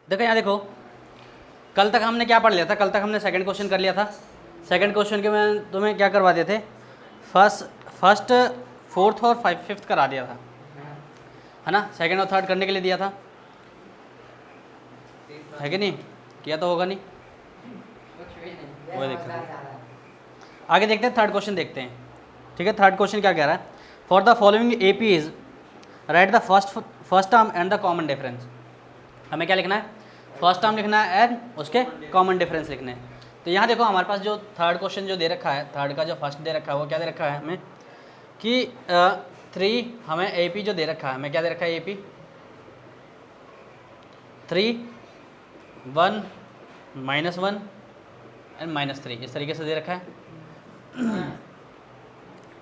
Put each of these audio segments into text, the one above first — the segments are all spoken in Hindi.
देखो यहाँ देखो, कल तक हमने क्या पढ़ लिया था? कल तक हमने सेकंड क्वेश्चन कर लिया था। सेकंड क्वेश्चन के मैं तुम्हें क्या करवा दिए थे? फर्स्ट फोर्थ और फिफ्थ करा दिया था, है ना? सेकंड और थर्ड करने के लिए दिया था, है कि नहीं? किया तो होगा नहीं, वो देखते हैं। आगे देखते हैं, थर्ड क्वेश्चन देखते हैं। ठीक है, थर्ड क्वेश्चन क्या कह रहा है? For the following AP is right the first term and the common difference. हमें क्या लिखना है? फर्स्ट टर्म लिखना है एंड उसके कॉमन डिफरेंस लिखने हैं। तो यहाँ देखो हमारे पास जो थर्ड क्वेश्चन जो दे रखा है, थर्ड का जो फर्स्ट दे रखा है वो क्या दे रखा है हमें कि 3 हमें ए पी जो दे रखा है, हमें क्या दे रखा है? ए पी 3 1 -1 एंड -3 इस तरीके से दे रखा है।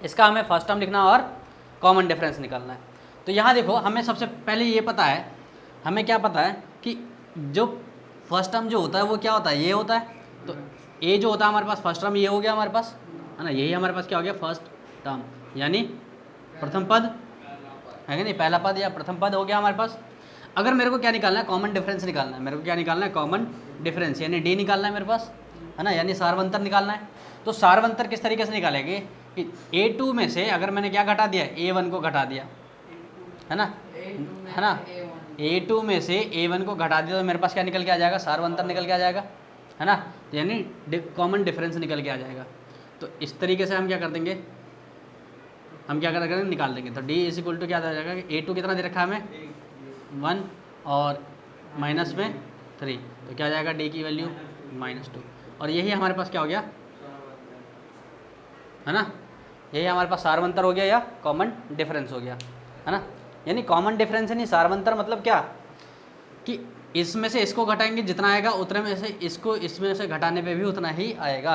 इसका हमें फर्स्ट टर्म लिखना और कॉमन डिफरेंस निकालना है। तो यहाँ देखो हमें सबसे पहले ये पता है, हमें क्या पता है कि जो फर्स्ट टर्म जो होता है वो क्या होता है? ये होता है। तो ए जो होता है हमारे पास फर्स्ट टर्म ये हो गया हमारे पास, है ना? यही हमारे पास क्या हो गया? फर्स्ट टर्म, यानी प्रथम पद, है कि नहीं? पहला पद या प्रथम पद हो गया हमारे पास। अगर मेरे को क्या निकालना है? कॉमन डिफरेंस निकालना है। मेरे को क्या निकालना है? कॉमन डिफरेंस, यानी डी निकालना है मेरे पास, है ना? यानी सारवंतर निकालना है। तो सारवंतर किस तरीके से निकालेंगे कि A2 में से अगर मैंने क्या घटा दिया? A1 को घटा दिया, है ना? है ना? A2 में से A1 को घटा दिया तो मेरे पास क्या निकल के आ जाएगा? सारवंतर निकल के आ जाएगा, है ना? तो यानी कॉमन डिफरेंस निकल के आ जाएगा। तो इस तरीके से हम क्या कर देंगे? हम क्या कर देंगे? निकाल देंगे। तो D इज इक्वल टू क्या आ जाएगा कि A2 कितना दे रखा है हमें? 1 और माइनस में 3, तो क्या आ जाएगा? D की वैल्यू -2। और यही हमारे पास क्या हो गया, है ना? यही हमारे पास सारवंतर हो गया या कॉमन डिफरेंस हो गया, है ना? यानी कॉमन डिफरेंस है नहीं, सारवंतर मतलब क्या कि इसमें से इसको घटाएंगे जितना आएगा उतने में से इसको इसमें से घटाने पे भी उतना ही आएगा,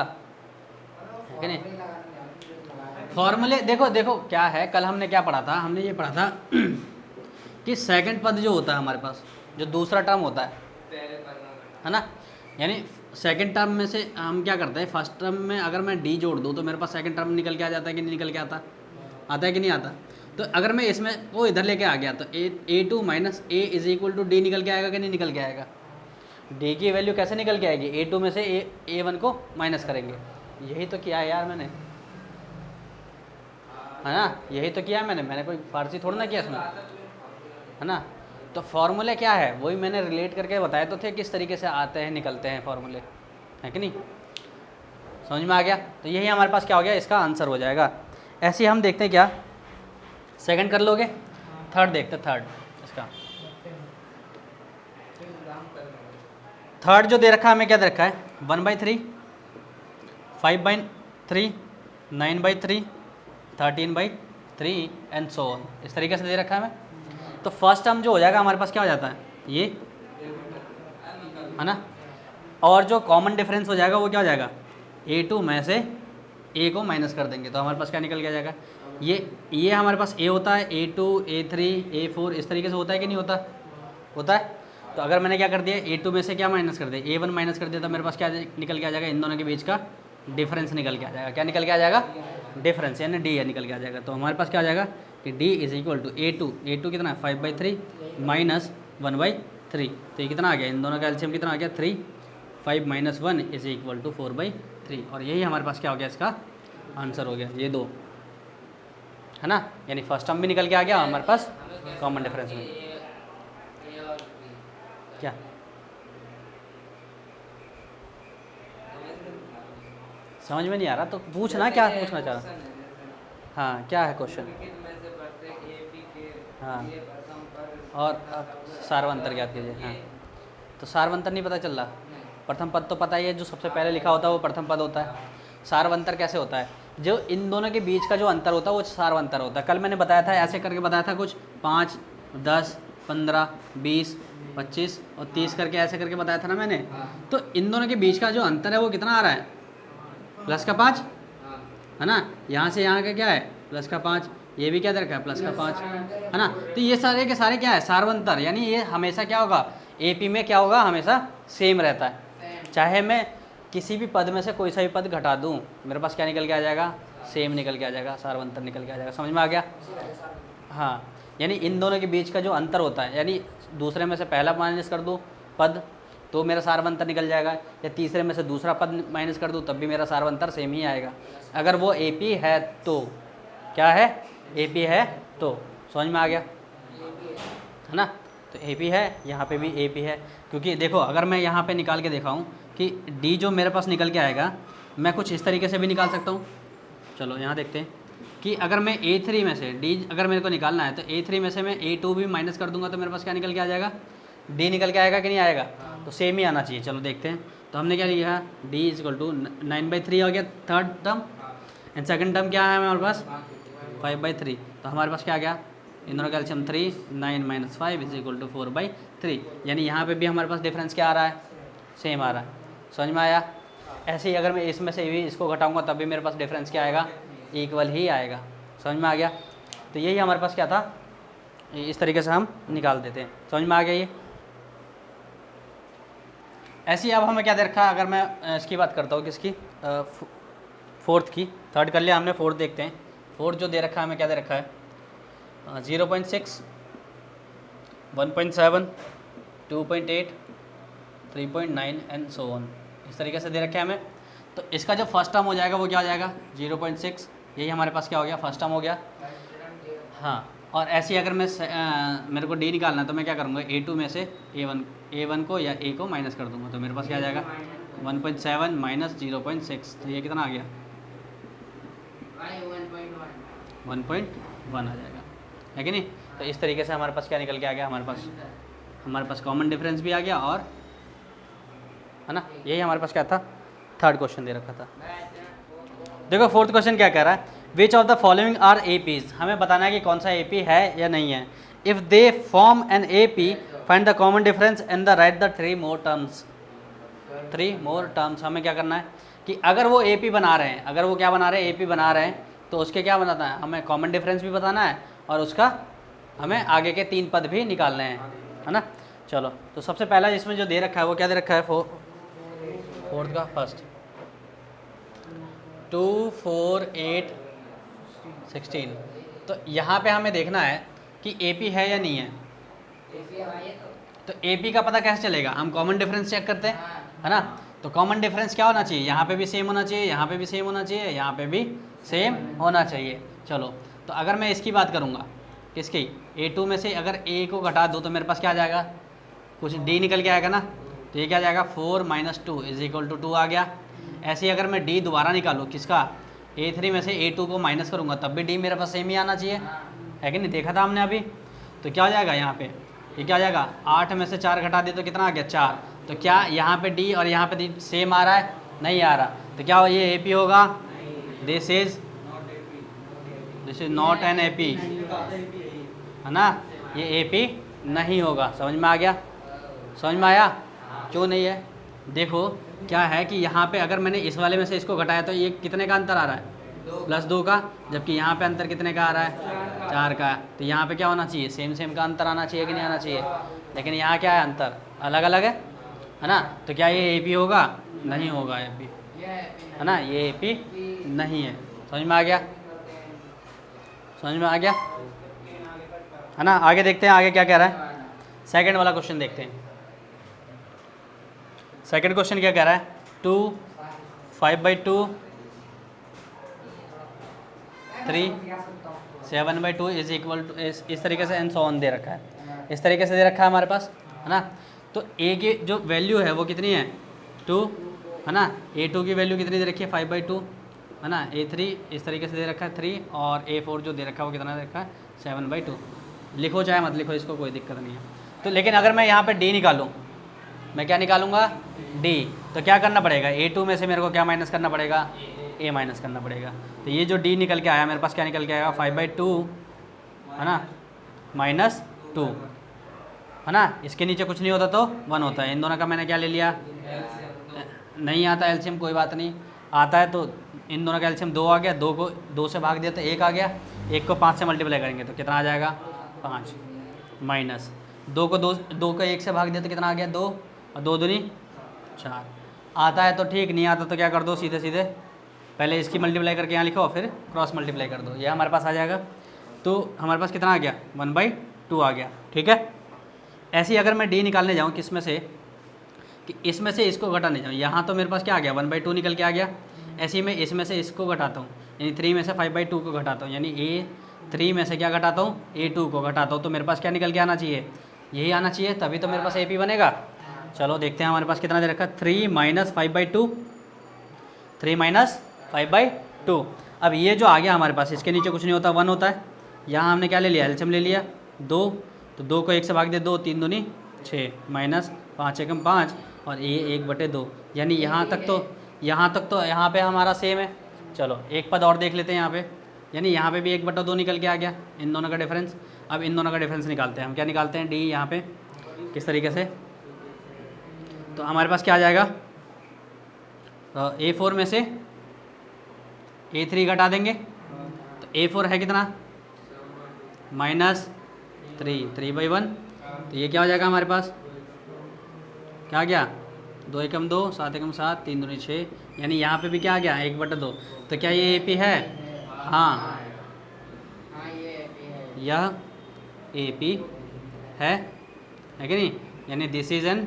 है कि नहीं? फॉर्मूले देखो देखो क्या है, कल हमने क्या पढ़ा था? हमने ये पढ़ा था कि सेकंड पद जो होता है हमारे पास, जो दूसरा टर्म होता है ना? यानी सेकंड टर्म में से हम क्या करते हैं? फर्स्ट टर्म में अगर मैं डी जोड़ दूँ तो मेरे पास सेकंड टर्म निकल के आ जाता है कि नहीं निकल के आता? आता है कि नहीं आता? तो अगर मैं इसमें वो इधर लेके आ गया तो A2 minus A is equal to d निकल के आएगा कि नहीं निकल के आएगा? डी की वैल्यू कैसे निकल के आएगी? A2 में से A1 को माइनस करेंगे। यही तो किया है यार मैंने, है ना? यही तो किया है मैंने कोई फारसी थोड़ा ना किया इसमें, है ना? तो फॉर्मूले क्या है वही मैंने रिलेट करके बताए तो थे किस तरीके से आते हैं निकलते हैं फॉर्मूले, है कि नहीं? समझ में आ गया? तो यही हमारे पास क्या हो गया? इसका आंसर हो जाएगा। ऐसे ही हम देखते हैं, क्या सेकंड कर लोगे? थर्ड देखते हैं। थर्ड इसका थर्ड जो दे रखा है हमें क्या दे रखा है? 1/3, 5/3, 9/3, 13/3 एंड सो ऑन, इस तरीके से दे रखा है हमें। तो फर्स्ट टर्म जो हो जाएगा हमारे पास क्या हो जाता है? ये, है ना? और जो कॉमन डिफरेंस हो जाएगा वो क्या हो जाएगा? A2 में से A को माइनस कर देंगे तो हमारे पास क्या निकल के आ जाएगा? ये हमारे पास A होता है, A2, A3, A4 इस तरीके से होता है कि नहीं होता? होता है। तो अगर मैंने क्या कर दिया? A2 में से क्या माइनस कर दिया? A1 माइनस कर दिया तो मेरे पास क्या निकल के आ जाएगा? इन दोनों के बीच का डिफरेंस निकल के आ जाएगा। क्या निकल के आ जाएगा? डिफरेंस, यानी D निकल के आ जाएगा। तो हमारे पास क्या आ जाएगा कि D is equal to A2 कितना है? 5/3 माइनस 1/3, तो ये कितना आ गया? इन दोनों का एलसीएम कितना आ गया? 3, 5 - 1 इज इक्वल टू 4/3। और यही हमारे पास क्या हो गया? इसका आंसर हो गया, ये 2, है ना? यानी फर्स्ट टर्म भी निकल के आ गया हमारे पास कॉमन डिफरेंस में। क्या समझ में नहीं आ रहा तो पूछना, क्या पूछना चाह रहा? हाँ, क्या है क्वेश्चन? हाँ, और सारवंतर ज्ञात कीजिए। हाँ, तो सारवंतर नहीं पता चल रहा? प्रथम पद तो पता ही है, जो सबसे पहले लिखा होता है वो प्रथम पद होता है। सारवंतर कैसे होता है? जो इन दोनों के बीच का जो अंतर होता है वो सारवंतर होता है। कल मैंने बताया था, ऐसे करके बताया था कुछ 5, 10, 15, 20, 25 और 30 करके ऐसे करके बताया था ना मैंने। तो इन दोनों के बीच का जो अंतर है वो कितना आ रहा है? +5, है ना? यहाँ से यहाँ का क्या है? +5, ये भी क्या दे रखा है? +5, है ना? तो ये सारे के सारे क्या है? सारवंतर, यानी ये हमेशा क्या होगा? AP में क्या होगा? हमेशा सेम रहता है। चाहे मैं किसी भी पद में से कोई सा भी पद घटा दूँ, मेरे पास क्या निकल के आ जाएगा? सेम निकल के आ जाएगा, सारवंतर निकल के आ जाएगा। समझ में आ गया? हाँ, यानी इन दोनों के बीच का जो अंतर होता है, यानी दूसरे में से पहला माइनस कर दूँ पद तो मेरा सार्वंतर निकल जाएगा, या तीसरे में से दूसरा पद माइनस कर दूँ तब भी मेरा सार्वंतर सेम ही आएगा। अगर वो AP है तो क्या है, AP है तो, समझ में आ गया है ना। तो AP है, यहाँ पे भी AP है, क्योंकि देखो अगर मैं यहाँ पे निकाल के दिखाऊँ कि D जो मेरे पास निकल के आएगा मैं कुछ इस तरीके से भी निकाल सकता हूँ। चलो यहाँ देखते हैं कि अगर मैं A3 में से D अगर मेरे को निकालना है तो A3 में से मैं A2 भी माइनस कर दूंगा तो मेरे पास क्या निकल के आ जाएगा, D निकल के आएगा कि नहीं आएगा, तो सेम ही आना चाहिए। चलो देखते हैं, तो हमने क्या लिखा, D = 9/3 हो गया third term, and second term क्या है हमारे पास 5/3, तो हमारे पास क्या आ गया, इन दोनों का एलसीएम 3, 9 - 5 = 4/3, यानी यहाँ पे भी हमारे पास डिफरेंस क्या आ रहा है, सेम आ रहा है। समझ में आया। ऐसे ही अगर मैं इसमें से भी इसको घटाऊंगा तब भी मेरे पास डिफरेंस क्या आएगा, इक्वल ही आएगा। समझ में आ गया। तो यही हमारे पास क्या था, इस तरीके से हम निकाल देते हैं। समझ में आ गया ये। ऐसे ही अब हमें क्या दे रखा है, अगर मैं इसकी बात करता हूँ किसकी, फोर्थ की, थर्ड कर लिया हमने, फोर्थ देखते हैं। फोर्थ जो दे रखा है हमें क्या दे रखा है, 0.6, 1.7, 2.8, 3.9 एंड सो ऑन, इस तरीके से दे रखे हैं हमें। तो इसका जो फर्स्ट टर्म हो जाएगा वो क्या हो जाएगा 0.6, यही हमारे पास क्या हो गया, फर्स्ट टर्म हो गया। हाँ, और ऐसे ही अगर मैं मेरे को D निकालना है तो मैं क्या करूँगा, A2 में से A1 को या A को माइनस कर दूँगा, तो मेरे पास क्या आ जाएगा 1.7 माइनस 0.6, तो ये कितना आ गया 1.1 आ जाएगा, है कि नहीं। तो इस तरीके से हमारे पास क्या निकल के आ गया, हमारे पास कॉमन डिफरेंस भी आ गया, और है ना, यही हमारे पास क्या था, थर्ड क्वेश्चन दे रखा था। देखो फोर्थ क्वेश्चन क्या कह रहा है, which of the following are APs, हमें बताना है कि कौन सा AP है या नहीं है। If they form an AP find the common difference and the write the 3 more terms. 3 more terms हमें क्या करना है कि अगर वो AP बना रहे हैं, अगर वो क्या बना रहे हैं, AP बना रहे हैं, तो उसके क्या बनाना है, हमें कॉमन डिफरेंस भी बताना है और उसका हमें आगे के 3 पद भी निकालने हैं, है ना। चलो, तो सबसे पहला इसमें जो दे रखा है वो क्या दे रखा है, फोर्थ का फर्स्ट 2, 4, 8, 16। तो यहाँ पे हमें देखना है कि AP है या नहीं है। तो AP का पता कैसे चलेगा, हम कॉमन डिफरेंस चेक करते हैं, है ना। तो कॉमन डिफरेंस क्या होना चाहिए, यहाँ पे भी सेम होना चाहिए, यहाँ पे भी सेम होना चाहिए, यहाँ पे भी सेम होना चाहिए। चलो, तो अगर मैं इसकी बात करूँगा किसकी, A2 में से अगर A को घटा दो तो मेरे पास क्या आ जाएगा, कुछ D निकल के आएगा ना, तो ये क्या आ जाएगा 4 - 2 = 2 आ गया। ऐसे ही अगर मैं D दोबारा निकालूँ किसका, A3 में से A2 को माइनस करूँगा तब भी D मेरे पास सेम ही आना चाहिए, है कि नहीं, देखा था हमने अभी। तो क्या हो जाएगा यहाँ पे, ये क्या हो जाएगा, 8 में से 4 घटा दिए तो कितना आ गया 4। तो क्या यहाँ पे D और यहाँ पे D सेम आ रहा है, नहीं आ रहा, तो क्या ये AP होगा, this is not an AP, है ना, ये AP नहीं होगा। समझ में आ गया, समझ में आया, क्यों नहीं है। देखो क्या है कि यहाँ पे अगर मैंने इस वाले में से इसको घटाया तो ये कितने का अंतर आ रहा है, +2 का, जबकि यहाँ पे अंतर कितने का आ रहा है, 4 का। तो यहाँ पे क्या होना चाहिए, सेम का अंतर आना चाहिए कि नहीं आना चाहिए, लेकिन यहाँ क्या है, अंतर अलग अलग है ना। तो क्या ये AP होगा, नहीं होगा AP, है ना, ये AP नहीं है। समझ में आ गया, समझ में आ गया, है ना। आगे देखते हैं आगे क्या कह रहा है, सेकंड वाला क्वेश्चन देखते हैं। सेकंड क्वेश्चन क्या कह रहा है, 2, 5/2, 3, 7/2 = इस तरीके से एंड सो ऑन दे रखा है, इस तरीके से दे रखा है हमारे पास, है ना। तो A की जो वैल्यू है वो कितनी है 2, है ना। A2 की वैल्यू कितनी दे रखी है 5/2, है ना। A3 इस तरीके से दे रखा है 3, और A4 जो दे रखा है वो कितना दे रखा है 7/2। लिखो चाहे मत लिखो, इसको कोई दिक्कत नहीं है। तो लेकिन अगर मैं यहाँ पे D निकालूँ, मैं क्या निकालूंगा D, तो क्या करना पड़ेगा, A2 में से मेरे को क्या माइनस करना पड़ेगा, A माइनस करना पड़ेगा। तो ये जो D निकल के आया मेरे पास क्या निकल के आएगा 5/2, है ना, -2, है ना। इसके नीचे कुछ नहीं होता तो 1 होता है। इन दोनों का मैंने क्या ले लिया, नहीं आता एलसीएम, कोई बात नहीं, आता है तो इन दोनों का एलसीएम 2 आ गया, 2 को 2 से भाग दिया तो 1 आ गया, 1 को 5 से मल्टीप्लाई करेंगे तो कितना आ जाएगा 5, माइनस 2 को 1 से भाग दिया तो कितना आ गया 2, और 2 दूनी 4। आता है तो ठीक, नहीं आता तो क्या कर दो, सीधे सीधे पहले इसकी मल्टीप्लाई करके यहाँ लिखो और फिर क्रॉस मल्टीप्लाई कर दो, यह हमारे पास आ जाएगा। तो हमारे पास कितना आ गया 1/2 आ गया, ठीक है। ऐसे ही अगर मैं D निकालने जाऊँ किस में से, कि इसमें से इसको घटाने जाऊँ। यहाँ तो मेरे पास क्या आ गया 1/2 निकल के आ गया। ऐसे ही मैं इसमें से इसको घटाता हूँ, यानी 3 में से 5/2 को घटाता हूँ, यानी A3 में से क्या घटाता हूँ, A2 को घटाता हूँ। तो मेरे पास क्या निकल के आना चाहिए, यही आना चाहिए, तभी तो मेरे पास AP बनेगा। चलो देखते हैं हमारे पास कितना दे रखा है, 3 - 5/2, 3 - 5/2। अब ये जो आ गया हमारे पास, इसके नीचे कुछ नहीं होता, 1 होता है। यहाँ हमने क्या ले लिया, एलसीएम ले लिया 2, तो 2 को 1 से भाग दे, 2 3 दूनी 6 माइनस 5 एकम 5 और ये 1/2, यानी यहाँ तक तो यहाँ पे हमारा सेम है। चलो एक पद और देख लेते हैं यहाँ पे, यानी यहाँ पे भी 1/2 निकल के आ गया, इन दोनों का डिफरेंस। अब इन दोनों का डिफरेंस निकालते हैं हम, क्या निकालते हैं, डी यहाँ पे किस तरीके से, तो हमारे पास क्या आ जाएगा, A4 में से A3 घटा देंगे, तो A4 है कितना, -3, 3/1, तो ये क्या हो जाएगा हमारे पास, क्या आ गया, 2 एकम 2, 7 एकम 7, 3 दूनी 6, यानी यहाँ पे भी क्या आ गया 1/2। तो क्या ये AP है, हाँ यह AP है कि नहीं, यानी दिस इज़ एन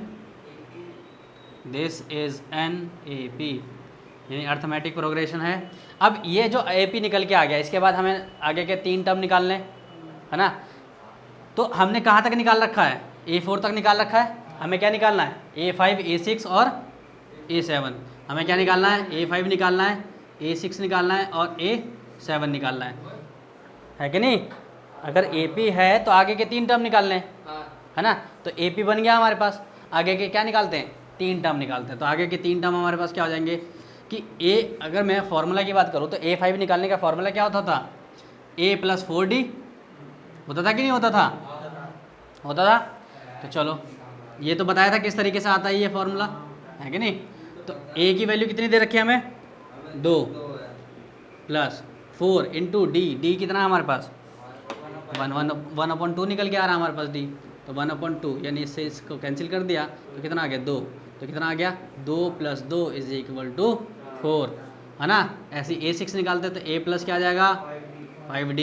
AP, यानी अर्थमेटिक प्रोग्रेशन है। अब ये जो AP निकल के आ गया, इसके बाद हमें आगे के 3 टर्म निकालने, है ना। तो हमने कहाँ तक निकाल रखा है, A4 तक निकाल रखा है। हमें क्या निकालना है, A5, A6 और A7। हमें क्या निकालना है, A5 निकालना है, A6 निकालना है और A7 निकालना है कि नहीं। अगर AP है तो आगे के 3 टर्म निकालने हैं, है ना। तो AP बन गया हमारे पास, आगे के क्या निकालते हैं, 3 टर्म निकालते हैं। तो आगे के 3 टर्म हमारे पास क्या हो जाएंगे कि अगर मैं फार्मूला की बात करूँ तो A5 निकालने का फार्मूला क्या होता था, A + 4D होता था कि नहीं होता था, होता था। तो चलो ये तो बताया था किस तरीके से आता है ये फार्मूला, है कि नहीं। तो A की वैल्यू कितनी दे रखी है हमें, 2 + 4 × D कितना है हमारे पास, 1/2 निकल के आ रहा है हमारे पास D, तो 1/2, यानी इससे इसको कैंसिल कर दिया तो कितना आ गया 2, तो कितना आ गया 2 + 2 = 4, है ना। ऐसे A6 निकालते तो A प्लस क्या आ जाएगा 5D,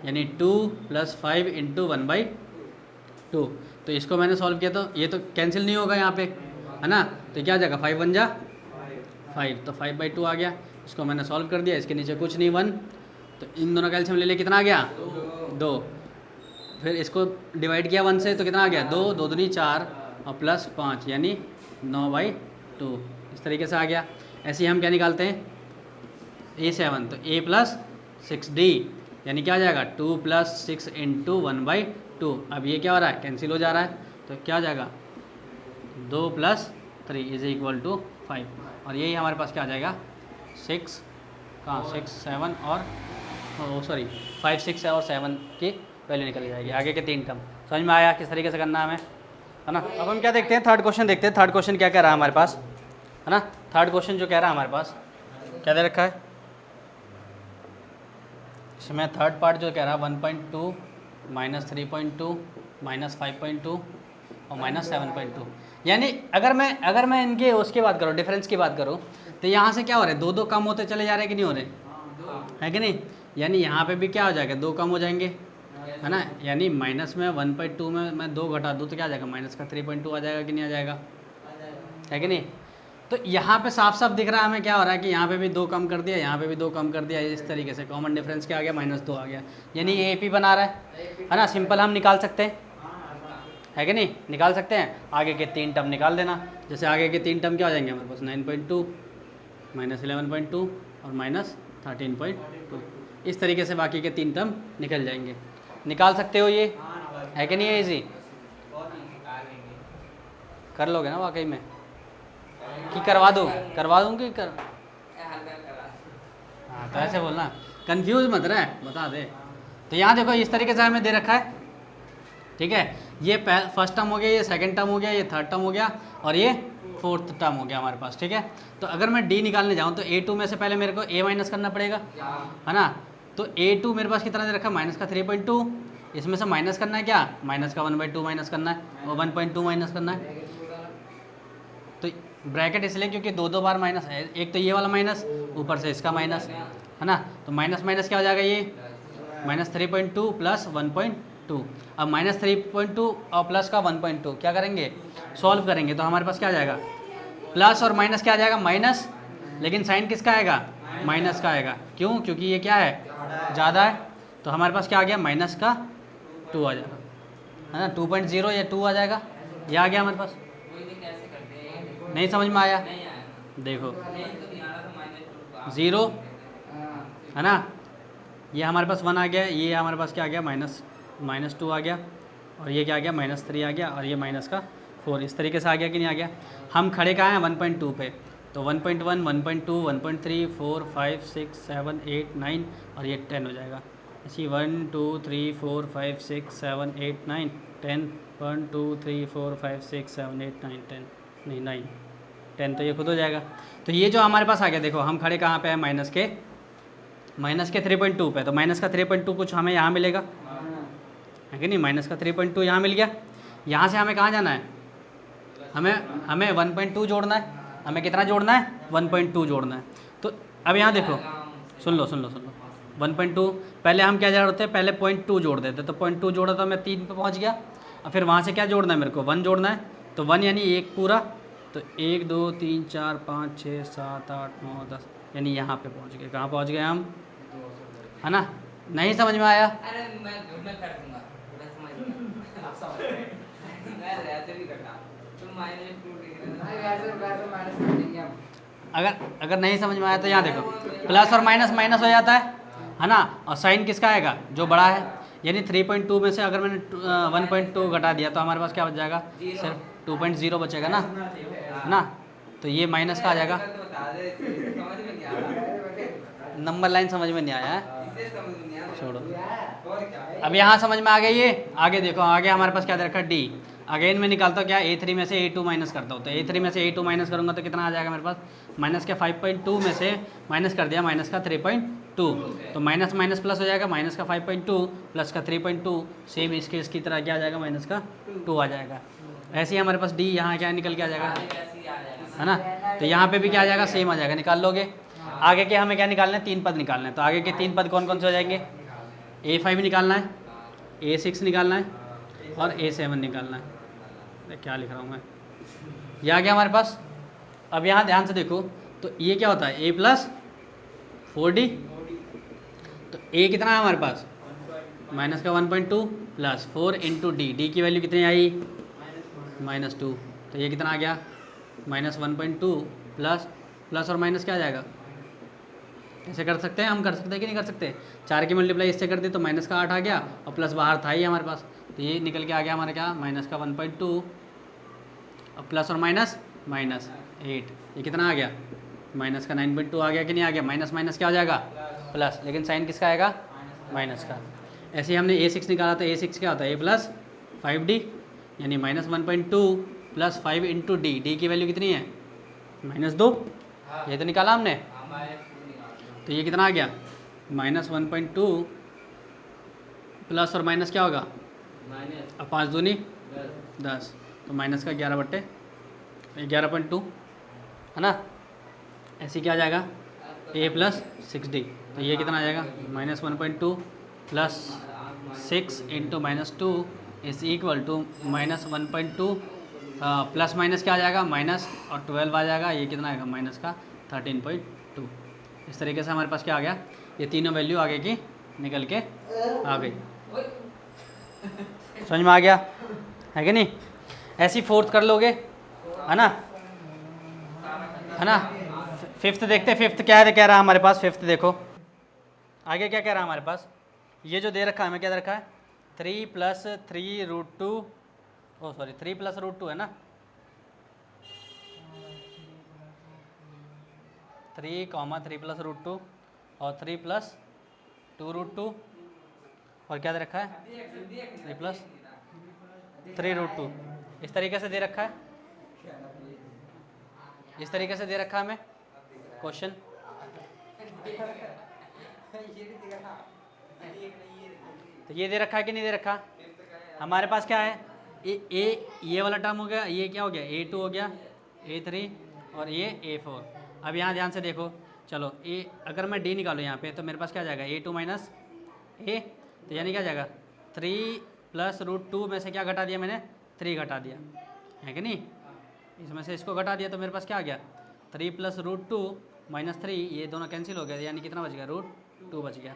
यानी 2 + 5 × 1/2। तो इसको मैंने सॉल्व किया तो ये तो कैंसिल नहीं होगा यहाँ पे, है ना। तो क्या आ जाएगा 5 × 1 = 5, तो 5/2 आ गया। इसको मैंने सॉल्व कर दिया, इसके नीचे कुछ नहीं 1, तो इन दोनों का एलसीएम ले लिया, कितना आ गया 2। फिर इसको डिवाइड किया 1 से तो कितना आ गया 2, 2 दूनी 4 और +5, यानी 9/2, इस तरीके से आ गया। ऐसे ही हम क्या निकालते हैं A7, तो A + 6D, यानी क्या आ जाएगा 2 + 6 × 1/2। अब ये क्या हो रहा है, कैंसिल हो जा रहा है, तो क्या हो जाएगा 2 + 3 = 5, और यही हमारे पास क्या आ जाएगा 6, कहाँ 6, 7 और 5, 6 और 7 की वैल्यू निकल जाएगी। आगे के 3 टर्म समझ में आया किस तरीके से करना है हमें, है ना। अब हम क्या देखते हैं, थर्ड क्वेश्चन देखते हैं। थर्ड क्वेश्चन क्या कह रहा है हमारे पास, है ना। थर्ड क्वेश्चन जो कह रहा है हमारे पास क्या दे रखा है, इसमें थर्ड पार्ट जो कह रहा है 1.2 -3.2 -5.2 और -7.2, यानी अगर मैं इनके उसकी बात करूँ, डिफरेंस की बात करूँ, तो यहाँ से क्या हो रहा है, 2 कम होते चले जा रहे हैं कि नहीं हो रहे, है कि नहीं। यानी यहाँ पे भी क्या हो जाएगा 2 कम हो जाएंगे, है ना। यानी माइनस में 1/2 में मैं 2 घटा दूँ तो क्या आ जाएगा, माइनस का 3.2 आ जाएगा कि नहीं आ जाएगा, है कि नहीं। तो यहाँ पे साफ साफ दिख रहा है हमें क्या हो रहा है कि यहाँ पे भी 2 कम कर दिया, यहाँ पे भी 2 कम कर दिया, इस तरीके से कॉमन डिफरेंस क्या आ गया -2 आ गया, यानी ये AP बना रहा है ना। सिंपल हम निकाल सकते हैं, है कि नहीं, निकाल सकते हैं। आगे के 3 टर्म निकाल देना, जैसे आगे के 3 टर्म क्या हो जाएंगे हमारे पास 9.2 -11.2 और -13.2, इस तरीके से बाकी के 3 टर्म निकल जाएंगे। निकाल सकते हो ये, है कि नहीं है, इजी कर लोगे ना वाकई में, कि करवा दूँ कि हाँ, तो ऐसे बोलना, कंफ्यूज मत रहे, बता दे। तो यहाँ देखो इस तरीके से हमें दे रखा है, ठीक है। ये फर्स्ट टर्म हो गया, ये सेकंड टर्म हो गया, ये थर्ड टर्म हो गया और ये फोर्थ टर्म हो गया हमारे पास, ठीक है। तो अगर मैं D निकालने जाऊँ तो A2 में से पहले मेरे को A माइनस करना पड़ेगा, है ना। तो A2 मेरे पास कितना दे रखा है -3.2, इसमें से माइनस करना है क्या, माइनस का 1/2 माइनस करना है और 1.2 माइनस करना है। तो ब्रैकेट इसलिए क्योंकि 2 बार माइनस है, एक तो ये वाला माइनस, ऊपर से इसका माइनस, है ना। तो माइनस माइनस क्या हो जाएगा, ये -3.2 + टू। अब -3.2 और प्लस का 1.2 क्या करेंगे, सॉल्व करेंगे तो हमारे पास क्या आ जाएगा, प्लस और माइनस क्या आ जाएगा, माइनस, लेकिन साइन किसका आएगा, माइनस का आएगा। क्यों, क्योंकि ये क्या है, ज़्यादा है, तो हमारे पास क्या आ गया, माइनस का 2 आ जाएगा, है ना, 2.0 या 2 आ जाएगा, ये आ गया हमारे पास। नहीं समझ में आया, देखो 0 है ना, ये हमारे पास 1 आ गया, ये हमारे पास क्या आ गया, -2 आ गया, और ये क्या आ गया, -3 आ गया, और ये माइनस का 4, इस तरीके से आ गया कि नहीं आ गया। हम खड़े कहाँ हैं, 1.2 पे, तो 1.1, 1.2, 1.3, 4, 5, 6, 7, 8, 9 और ये 10 हो जाएगा। ऐसी 1, 2, 3, 4, 5, 6, 7, 8, 9, 10, 1, 2, 3, 4, 5, 6, 7, 8, 9, 10, नहीं 9, 10 तो ये खुद हो जाएगा। तो ये जो हमारे पास आ गया, देखो हम खड़े कहाँ पे हैं, माइनस के 3.2 पे, तो माइनस का 3.2 कुछ हमें यहाँ मिलेगा, है कि नहीं, माइनस का 3.2 यहाँ मिल गया। यहाँ से हमें कहाँ जाना है, हमें 1.2 जोड़ना है, हमें कितना जोड़ना है, 1.2 जोड़ना है। तो अब यहाँ देखो, सुन लो 1.2, पहले हम क्या जोड़ते हैं, पहले 0.2 जोड़ देते, तो 0.2 जोड़ा तो मैं 3 पे पहुँच गया, और फिर वहाँ से क्या जोड़ना है मेरे को, 1 जोड़ना है, तो 1 यानी 1 पूरा, तो 1, 2, 3, 4, 5, 6, 7, 8, 9, 10 यानी यहाँ पे पहुँच गए। कहाँ पहुँच गए हम, है ना, नहीं समझ में आया, अरे मैं कर दूंगा, मैं समझ गया, आप समझ गए, मैं ऐसे भी करता, तुम -2 लिख रहे हो, वैसे माइनस कर देंगे हम। अगर नहीं समझ में आया तो यहाँ देखो, प्लस और माइनस माइनस हो जाता है ना, और साइन किसका आएगा, जो बड़ा है, यानी 3.2 में से अगर मैंने 1.2 घटा दिया तो हमारे पास क्या बच जाएगा, सिर्फ 2.0 बचेगा ना, है ना, तो ये माइनस का आ जाएगा। नंबर लाइन समझ में नहीं आया है, छोड़ो, अब यहाँ समझ में आ गई ये। आगे देखो, आगे हमारे पास क्या दे रखा है, डी। अगेन मैं निकालता हूँ क्या, A3 में से A2 माइनस करता हूँ, तो A3 में से A2 माइनस करूँगा तो कितना आ जाएगा मेरे पास, माइनस के 5.2 में से माइनस कर दिया माइनस का 3.2, तो माइनस माइनस प्लस हो जाएगा, माइनस का 5.2 प्लस का 3.2, सेम इसकी तरह क्या आ जाएगा, माइनस का 2 आ जाएगा। ऐसे ही हमारे पास डी यहाँ क्या निकल के आ जाएगा, है ना, तो यहाँ पे भी क्या आ जाएगा, सेम आ जाएगा, निकाल लोगे। आगे के हमें क्या निकालना है, 3 पद निकालना है, तो आगे के 3 पद कौन कौन से हो जाएंगे, A5 निकालना है, A6 निकालना है और A7 निकालना है। क्या लिख रहा हूँ मैं, ये आ गया हमारे पास। अब यहाँ ध्यान से देखो, तो ये क्या होता है, A प्लस 4D, तो A कितना है हमारे पास, माइनस का 1.2 प्लस 4 इंटू डी, डी की वैल्यू कितनी आई, -2, तो ये कितना आ गया, -1.2 प्लस और माइनस क्या आ जाएगा, ऐसे कर सकते हैं हम, कर सकते हैं कि नहीं कर सकते, 4 की मल्टीप्लाई इससे कर दी तो माइनस का 8 आ गया, और प्लस बाहर था ही हमारे पास, तो ये निकल के आ गया हमारा क्या, माइनस का 1.2 और प्लस और माइनस -8, ये कितना आ गया, माइनस का 9.2 आ गया कि नहीं आ गया, माइनस माइनस क्या हो जाएगा, प्लस, लेकिन साइन किसका आएगा, माइनस का। ऐसे ही हमने A6 निकाला था, A6 क्या होता है, A प्लस 5D, यानी -1.2 प्लस 5 इंटू डी, डी की वैल्यू कितनी है, -2, ये तो निकाला हमने, तो ये कितना आ गया, -1.2 प्लस और माइनस क्या होगा, अब 5 दूनी 10, तो माइनस का 11.2 है ना। ऐसे क्या आ जाएगा, A प्लस 6D, तो ये कितना आ जाएगा, -1.2 plus 6 into -2 is equal to -1.2 plus minus क्या आ जाएगा, माइनस और 12 आ जाएगा, ये कितना आएगा, माइनस का 13.2। इस तरीके से हमारे पास क्या आ गया, ये तीनों वैल्यू आगे की निकल के आ गई। समझ में आ गया है कि नहीं, ऐसी फोर्थ कर लोगे, है ना, फिफ्थ देखते, फिफ्थ क्या है, कह रहा है हमारे पास, फिफ्थ देखो आगे क्या कह रहा है हमारे पास, ये जो दे रखा है, हमें क्या दे रखा है, 3 + 3√2, ओ सॉरी 3 + √2 है ना, 3, 3 + √2 और 3 + 2√2, और क्या दे रखा है, 3 + 3√2, इस तरीके से दे रखा है, इस तरीके से दे रखा है हमें क्वेश्चन। तो ये दे रखा है कि नहीं दे रखा, हमारे पास क्या है, ये वाला टर्म हो गया, ये क्या हो गया, A2 हो गया, A3 और ये A4। अब यहाँ ध्यान से देखो, चलो अगर मैं D निकालूँ यहाँ पे, तो मेरे पास क्या आ जाएगा, A2 - A, तो यानी क्या आ जाएगा, 3 प्लस रूट टू में से क्या घटा दिया मैंने, 3 घटा दिया, है कि नहीं, इसमें से इसको घटा दिया तो मेरे पास क्या आ गया, 3 प्लस रूट टू माइनस 3, ये दोनों कैंसिल हो गया, यानी कितना बच गया, रूट 2 बच गया।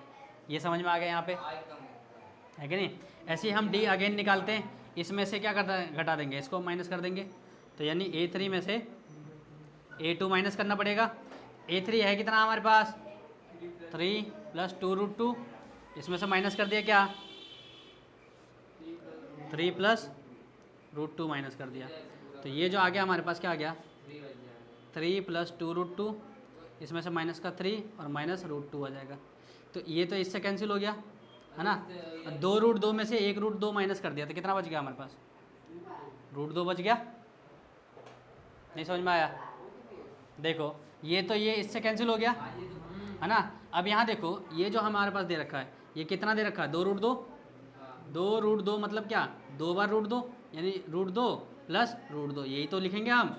ये समझ में आ गया यहाँ पे, है कि नहीं। ऐसे ही हम डी अगेन निकालते हैं, इसमें से क्या घटा देंगे, इसको माइनस कर देंगे, तो यानी A3 में से A2 माइनस करना पड़ेगा। A3 है कितना हमारे पास, 3 प्लस 2 रूट 2, इसमें से माइनस कर दिया क्या, 3 प्लस रूट 2 माइनस कर दिया, तो ये जो आ गया हमारे पास क्या आ गया, 3 प्लस 2 रूट 2, इसमें से माइनस का 3 और माइनस रूट 2 आ जाएगा। तो ये तो इससे कैंसिल हो गया, है ना। 2 रूट 2 में से 1 रूट 2 माइनस कर दिया तो कितना बच गया हमारे पास, रूट 2 बच गया। नहीं समझ में आया, देखो ये तो ये इससे कैंसिल हो गया, है ना। अब यहाँ देखो ये जो हमारे पास दे रखा है, ये कितना दे रखा है, 2 रूट 2, 2 रूट 2 मतलब क्या, 2 बार रूट 2, यानी रूट 2 प्लस रूट 2, यही तो लिखेंगे हम।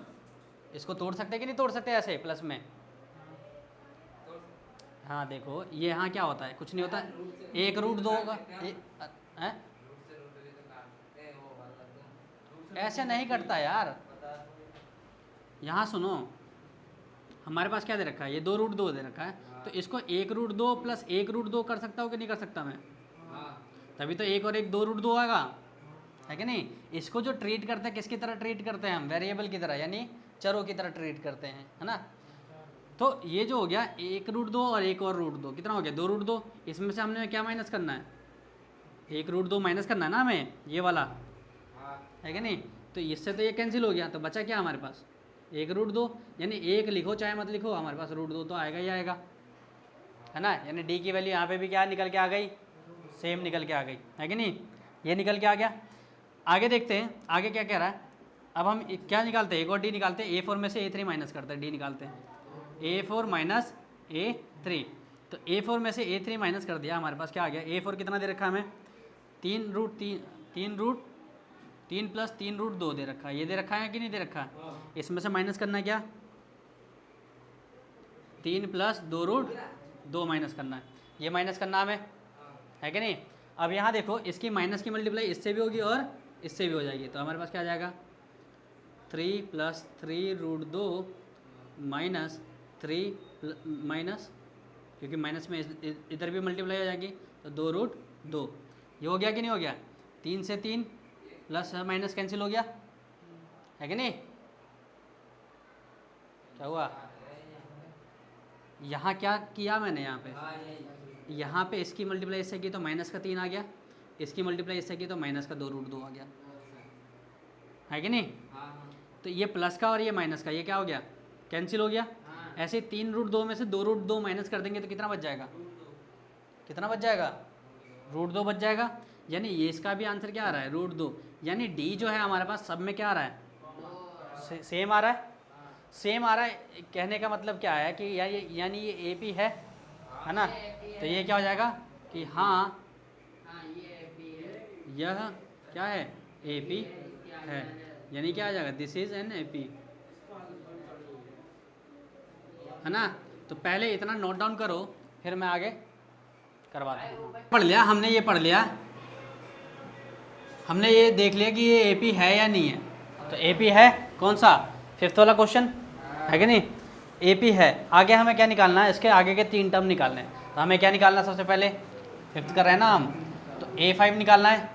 इसको तोड़ सकते हैं कि नहीं तोड़ सकते ऐसे प्लस में, हाँ देखो ये यहाँ क्या होता है, कुछ नहीं होता, 1 रूट 2 होगा, ऐसे नहीं करता यार। यहाँ सुनो, हमारे पास क्या दे रखा है, ये 2 रूट 2 दे रखा है, तो इसको 1 रूट 2 प्लस 1 रूट 2 कर सकता हूँ कि नहीं कर सकता मैं, तभी तो 1 और 1 2 रूट 2 आएगा, है कि नहीं। इसको जो ट्रीट करते हैं किसकी तरह ट्रीट करते हैं हम, वेरिएबल की तरह, यानी चरों की तरह ट्रीट करते हैं, है ना। तो ये जो हो गया 1 रूट 2 और 1 और रूट 2, कितना हो गया, 2 रूट 2, इसमें से हमने क्या माइनस करना है, 1 रूट 2 माइनस करना है ना हमें, ये वाला, है कि नहीं। तो इससे तो ये कैंसिल हो गया, तो बचा क्या हमारे पास, 1 रूट 2, यानी 1 लिखो चाहे मत लिखो, हमारे पास रूट 2 तो आएगा ही आएगा, है ना। यानी डी की वैल्यू यहाँ पे भी क्या निकल के आ गई, सेम निकल के आ गई, है कि नहीं, ये निकल के आ गया। आगे देखते हैं आगे क्या कह रहा है। अब हम क्या निकालते हैं, एक और डी निकालते हैं, A4 में से A3 माइनस करते हैं, डी निकालते हैं, A4 माइनस A3, तो A4 में से A3 माइनस कर दिया, हमारे पास क्या आ गया, A4 कितना दे रखा है हमें, 3 रूट 3 प्लस 3 रूट 2 दे रखा है, ये दे रखा है कि नहीं दे रखा है, इसमें से माइनस करना है क्या, 3 प्लस 2 रूट 2 माइनस करना है, ये माइनस करना हमें, है कि नहीं। अब यहाँ देखो इसकी माइनस की मल्टीप्लाई इससे भी होगी और इससे भी हो जाएगी, तो हमारे पास क्या आ जाएगा, 3 प्लस 3 रूट 2 माइनस 3 माइनस, क्योंकि माइनस में इधर भी मल्टीप्लाई हो जाएगी, तो 2 रूट 2, ये हो गया कि नहीं हो गया, 3 से 3 प्लस माइनस कैंसिल हो गया, है कि नहीं। क्या हुआ, यहाँ क्या किया मैंने, यहाँ पे इसकी मल्टीप्लाई इससे की तो माइनस का 3 आ गया, इसकी मल्टीप्लाई इससे की तो माइनस का 2 रूट 2 आ गया, है कि नहीं। तो ये प्लस का और ये माइनस का ये क्या हो गया, कैंसिल हो गया। ऐसे 3 रूट 2 में से 2 रूट 2 माइनस कर देंगे तो कितना बच जाएगा, कितना बच जाएगा, रूट 2 बच जाएगा। यानी ये इसका भी आंसर क्या आ रहा है, रूट 2, यानी डी जो है हमारे पास सब में क्या आ रहा है, सेम आ रहा है, सेम आ रहा है। कहने का मतलब क्या है कि यानी ये AP है ना, तो ये क्या हो जाएगा कि हाँ यह क्या है, AP है, यानी क्या आ जाएगा, दिस इज एन AP, है ना। तो पहले इतना नोट डाउन करो, फिर मैं आगे करवाता हूँ। पढ़ लिया हमने, ये पढ़ लिया हमने, ये देख लिया कि ये AP है या नहीं है, तो AP है, कौन सा, 5th वाला क्वेश्चन, है कि नहीं, AP है। आगे हमें क्या निकालना है, इसके आगे के 3 टर्म निकालने हैं, तो हमें क्या निकालना है, सबसे पहले 5th कर रहे हैं ना हम, तो A5 निकालना है,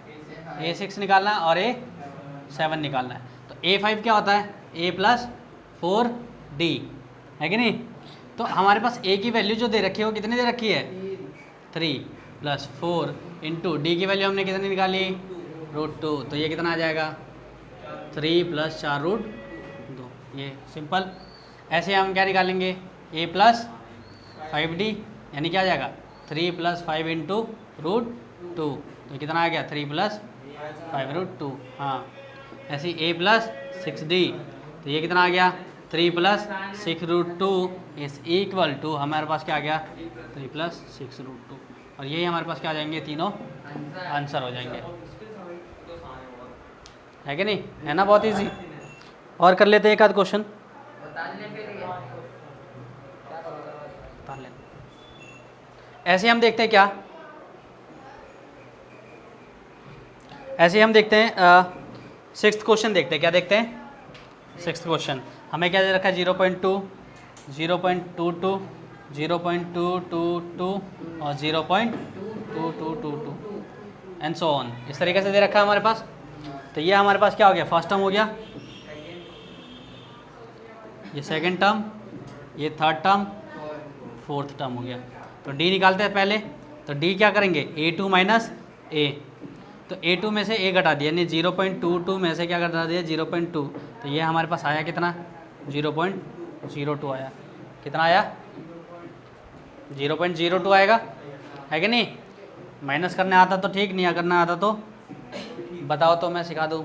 A6 निकालना है और A7 निकालना है। तो A5 क्या होता है, A प्लस 4D, है कि नहीं। तो हमारे पास A की वैल्यू जो दे रखी है वो कितनी दे रखी है, 3 प्लस 4 इंटू डी की वैल्यू हमने कितनी निकाली, रूट 2, तो ये कितना आ जाएगा, 3 प्लस 4 रूट 2, ये सिंपल। ऐसे हम क्या निकालेंगे, A प्लस 5D, यानी क्या आ जाएगा, 3 प्लस 5 इंटू रूट 2, तो कितना आ गया, 3 प्लस 5 रूट 2। हाँ, ऐसे A प्लस 6D, तो ये कितना आ गया, 3 plus 6 root 2 is equal to, हमारे पास क्या आ गया, 3 प्लस 6 रूट 2, और यही हमारे पास क्या आ जाएंगे, तीनों आंसर हो जाएंगे, है कि नहीं, है ना, बहुत इजी। और कर लेते हैं एक आध क्वेश्चन, ऐसे हम देखते हैं क्या, ऐसे ही हम देखते हैं सिक्स्थ क्वेश्चन देखते हैं, क्या देखते हैं सिक्स्थ क्वेश्चन। हमें क्या दे रखा है 0.2, 0.22, 0.222 और 0.2222 एंड सो ऑन, इस तरीके से दे रखा है हमारे पास। तो ये हमारे पास क्या हो गया, फर्स्ट टर्म हो गया, ये सेकंड टर्म, ये थर्ड टर्म, फोर्थ टर्म हो गया। तो डी निकालते हैं पहले। तो डी क्या करेंगे, A2 माइनस ए, तो A2 में से ए घटा दिया, यानी 0.22 में से क्या घटा दिया 0.2, तो ये हमारे पास आया कितना 0.02 आया। कितना आया 0.02 आएगा, है कि नहीं। माइनस करने आता तो ठीक, नहीं करना आता तो बताओ तो मैं सिखा दूँ।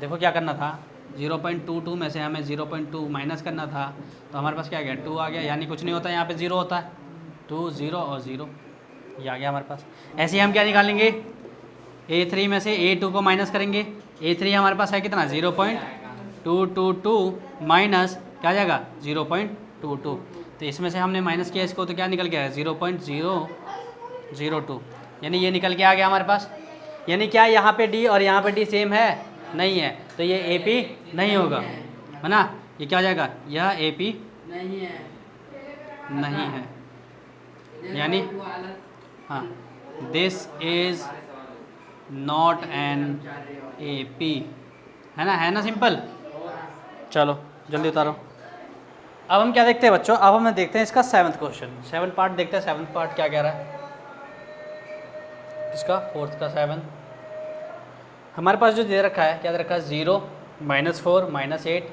देखो क्या करना था, 0.22 में से हमें 0.2 माइनस करना था, तो हमारे पास क्या आ गया 2 आ गया, यानी कुछ नहीं होता यहाँ पे 0 होता है, 2 0 और 0, ये आ गया हमारे पास। ऐसे ही हम क्या निकालेंगे, A3 में से A2 को माइनस करेंगे। A3 हमारे पास है कितना 0.222 माइनस क्या आ जाएगा 0.22, तो इसमें से हमने माइनस किया इसको, तो क्या निकल गया 0.002, यानी ये निकल के आ गया हमारे पास। यानी क्या यहाँ पे D और यहाँ पे D सेम है, नहीं है, तो ये AP नहीं होगा, है ना। ये क्या हो जाएगा, यह AP नहीं है, नहीं है, यानी हाँ this is not an AP, है ना सिंपल। चलो जल्दी उतारो। अब हम क्या देखते हैं बच्चों, अब हम देखते हैं इसका सेवन्थ क्वेश्चन, सेवन्थ पार्ट देखते हैं। सेवन्थ पार्ट क्या कह रहा है इसका, फोर्थ का 7 हमारे पास जो दे रखा है, क्या दे रखा है 0 -4 -8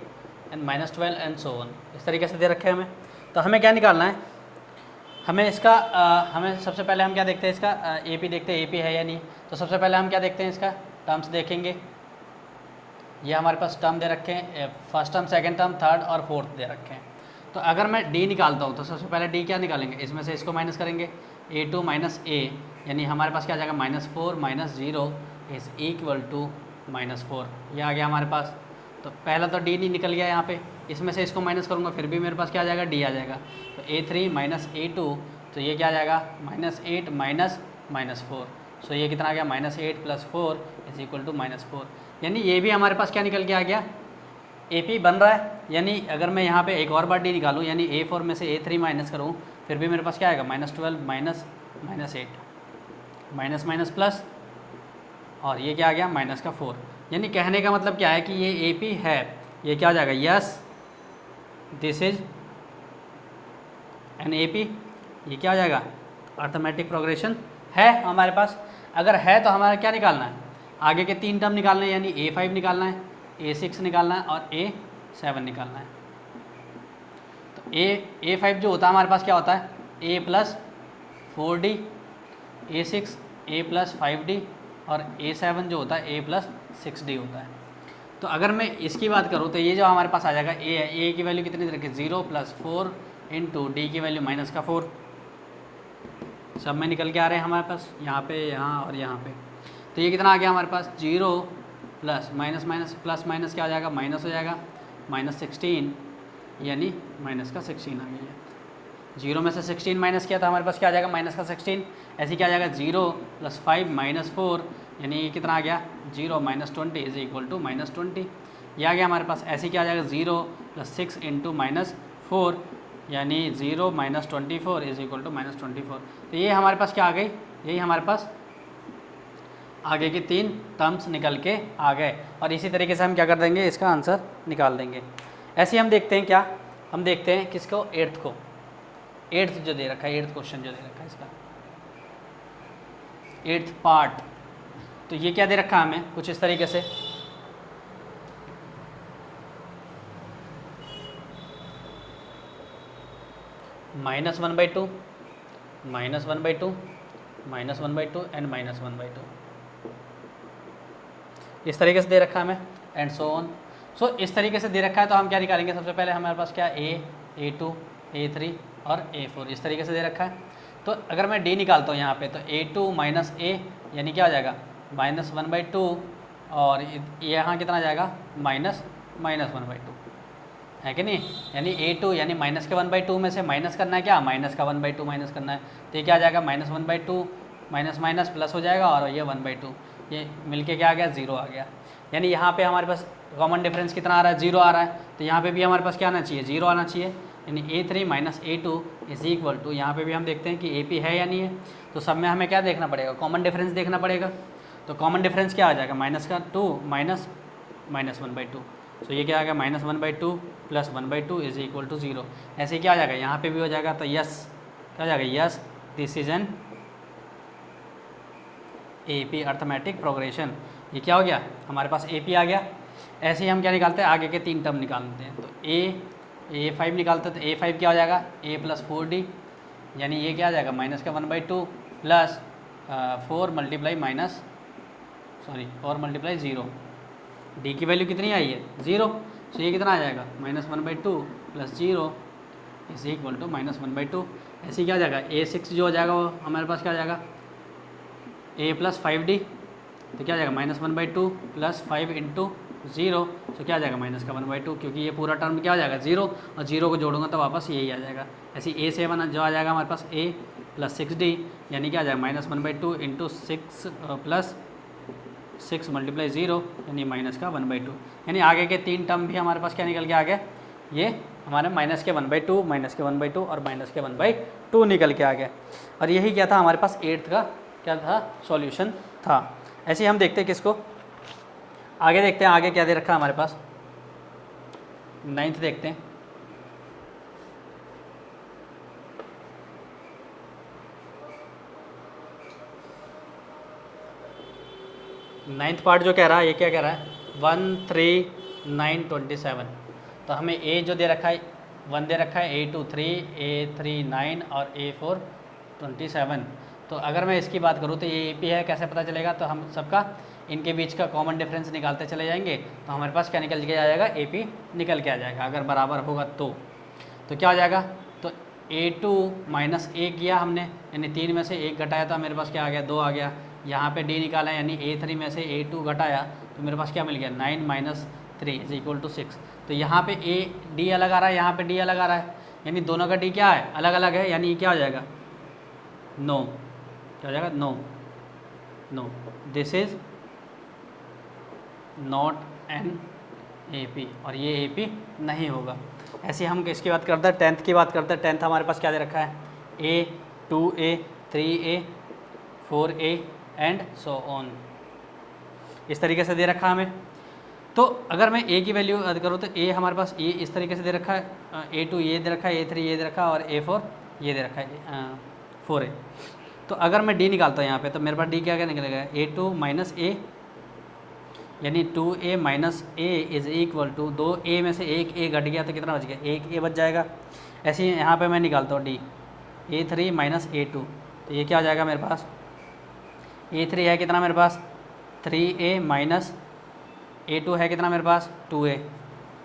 एंड -12 एंड सो ऑन, इस तरीके से दे रखे हैं हमें। तो हमें क्या निकालना है, हमें इसका हमें सबसे पहले हम क्या देखते हैं इसका AP देखते हैं AP है या नहीं। तो सबसे पहले हम क्या देखते हैं इसका टर्म्स देखेंगे। ये हमारे पास टर्म दे रखे हैं, first term, second term, third और फोर्थ दे रखे हैं। तो अगर मैं D निकालता हूँ तो सबसे पहले D क्या निकालेंगे, इसमें से इसको माइनस करेंगे, A2 माइनस A, यानी हमारे पास क्या आ जाएगा -4 -0 इज़ इक्वल टू -4, ये आ गया हमारे पास। तो पहला तो D नहीं निकल गया यहाँ पे, इसमें से इसको माइनस करूँगा फिर भी मेरे पास क्या आ जाएगा D आ जाएगा। तो A3 माइनस A2, तो ये क्या आ जाएगा -8 -4, सो ये कितना आ गया -8 + 4 इज इक्वल टू -4, यानी ये भी हमारे पास क्या निकल के आ गया AP बन रहा है। यानी अगर मैं यहाँ पे एक और बार D निकालूँ, यानी A4 में से A3 माइनस करूँ, फिर भी मेरे पास क्या आएगा -12 -8 माइनस माइनस प्लस, और ये क्या आ गया माइनस का 4। यानी कहने का मतलब क्या है कि ये AP है, ये क्या हो जाएगा, yes this is an AP, ये क्या हो जाएगा अर्थमेटिक प्रोग्रेशन है हमारे पास। अगर है तो हमारा क्या निकालना है, आगे के 3 टर्म निकालना है, यानी A5 निकालना है, A6 निकालना है और A7 निकालना है। तो A5 जो होता है हमारे पास क्या होता है A + 4D, A6 A + 5D और A7 जो होता है A + 6D होता है। तो अगर मैं इसकी बात करूँ तो ये जो हमारे पास आ जाएगा A है, A की वैल्यू कितनी रखी 0 + 4 इंटू D की वैल्यू -4, सब में निकल के आ रहे हैं हमारे पास, यहाँ पे, यहाँ और यहाँ पे। तो ये कितना आ गया हमारे पास 0 plus minus minus plus minus क्या हो जाएगा, माइनस हो जाएगा, -16, यानी माइनस का 16 आ गया है। 0 में से 16 माइनस किया था हमारे पास क्या आ जाएगा माइनस का 16, ऐसे क्या आ जाएगा 0 + 5 -4, यानी ये कितना आ गया 0 - 20 इज इक्वल टू -20, ये आ गया हमारे पास। ऐसे क्या आ जाएगा 0 + 6 इंटू -4, यानी 0 - 24 इज इक्वल टू -24। तो ये हमारे पास क्या आ गई, यही हमारे पास आगे के 3 टर्म्स निकल के आ गए, और इसी तरीके से हम क्या कर देंगे, इसका आंसर निकाल देंगे। ऐसे हम देखते हैं क्या, हम देखते हैं किसको 8th को, 8th जो दे रखा है, 8th क्वेश्चन जो दे रखा है इसका 8th पार्ट। तो ये क्या दे रखा है हमें कुछ इस तरीके से, -1/2 -1/2 -1/2 एंड -1/2, इस तरीके से दे रखा है हमें, एंड सो ऑन। सो इस तरीके से दे रखा है, तो हम क्या निकालेंगे, सबसे पहले हमारे पास क्या A, A2, A3 और A4 इस तरीके से दे रखा है। तो अगर मैं D निकालता हूँ यहाँ पे, तो A2 माइनस A, यानी क्या हो जाएगा -1/2, और यहाँ कितना आ जाएगा -1/2, है कि नहीं। यानी A2 यानी माइनस के 1/2 में से माइनस करना है, क्या माइनस का 1/2 माइनस करना है, तो ये क्या आ जाएगा -1/2 माइनस माइनस प्लस हो जाएगा, और ये 1/2, ये मिलके क्या आ गया, 0 आ गया। यानी यहाँ पे हमारे पास कॉमन डिफरेंस कितना आ रहा है, 0 आ रहा है। तो यहाँ पे भी हमारे पास क्या आना चाहिए, 0 आना चाहिए। यानी A3 minus A2 is equal to, यहाँ पे भी हम देखते हैं कि AP है या नहीं है। तो सब में हमें क्या देखना पड़ेगा, कॉमन डिफरेंस देखना पड़ेगा। तो कॉमन डिफरेंस क्या आ जाएगा, -2 माइनस -1/2। तो ये क्या आ गया, -1/2 प्लस 1/2 इज इक्वल टू 0। ऐसे क्या आ जाएगा, यहाँ पे भी हो जाएगा। तो यस क्या हो जाएगा, yes this is an AP arithmetic progression. ये क्या हो गया, हमारे पास AP आ गया। ऐसे ही हम क्या निकालते हैं, आगे के 3 टर्म निकालते हैं। तो A5 निकालते हैं। तो A5 क्या हो जाएगा, A + 4D, यानी ये क्या आ जाएगा, -1/2 प्लस 4 मल्टीप्लाई 0। D की वैल्यू कितनी आई है, 0। तो ये कितना आ जाएगा, -1/2 प्लस 0 इज इक्वल टू -1/2। ऐसे क्या आ जाएगा, A6 जो हो जाएगा वो हमारे पास क्या आ जाएगा, A + 5D। तो क्या आ जाएगा, -1/2 प्लस 5 इंटू 0। तो क्या आ जाएगा, -1/2, क्योंकि ये पूरा टर्म क्या आ जाएगा, 0, और 0 को जोड़ूंगा तो वापस यही आ जाएगा। ऐसे A7 जो आ जाएगा हमारे पास A + 6D, यानी क्या आ जाएगा, -1/2 इंटू 6 प्लस 6 मल्टीप्लाई 0, यानी -1/2। यानी आगे के 3 टर्म भी हमारे पास क्या निकल के आ गया, ये हमारे -1/2, -1/2 और -1/2 निकल के आ गया। और यही क्या था हमारे पास 8th का क्या था, सॉल्यूशन था। ऐसे ही हम देखते हैं किसको, आगे देखते हैं आगे क्या दे रखा है हमारे पास। 9th देखते हैं। नाइन्थ पार्ट जो कह रहा है, ये क्या कह रहा है, 1 3 9 27। तो हमें A जो दे रखा है 1 दे रखा है, A2 3, A3 9 और A4 27। तो अगर मैं इसकी बात करूँ तो ये AP है, कैसे पता चलेगा, तो हम सबका इनके बीच का कॉमन डिफरेंस निकालते चले जाएंगे। तो हमारे पास क्या निकल के आ जाएगा, AP निकल के आ जाएगा। अगर बराबर होगा तो क्या हो जाएगा, तो A2 माइनस A किया हमने, यानी 3 में से 1 घटाया तो मेरे पास क्या आ गया, 2 आ गया। यहाँ पे D निकाला, यानी A3 में से A2 घटाया तो मेरे पास क्या मिल गया, 9 माइनस 3 इज इक्वल टू 6। तो यहाँ पे D अलग आ रहा है, यहाँ पे D अलग आ रहा है, यानी दोनों का D क्या है, अलग अलग है। यानी क्या हो जाएगा, नो, क्या हो जाएगा, no this is not an AP, और ये AP नहीं होगा। ऐसे हम किसकी बात करते हैं, 10th की बात करते हैं। 10th हमारे पास क्या दे रखा है, A 2A 3A 4A and so on, इस तरीके से दे रखा है हमें। तो अगर मैं A की वैल्यू याद करूँ तो A हमारे पास A इस तरीके से दे रखा है, A2 ये दे रखा है, A3 ये दे रखा है और A4 ये दे रखा है 4A। तो अगर मैं D निकालता हूँ यहाँ पे, तो मेरे पास D क्या क्या निकलेगा, A2 माइनस A, यानी 2A minus A is equal to 2A में से 1 A घट गया तो कितना बच गया, 1 A बच जाएगा। ऐसे ही यहाँ पे मैं निकालता हूँ D, A3 माइनस A2, तो ये क्या आ जाएगा मेरे पास, A3 है कितना मेरे पास 3A माइनस A2 है कितना मेरे पास 2A,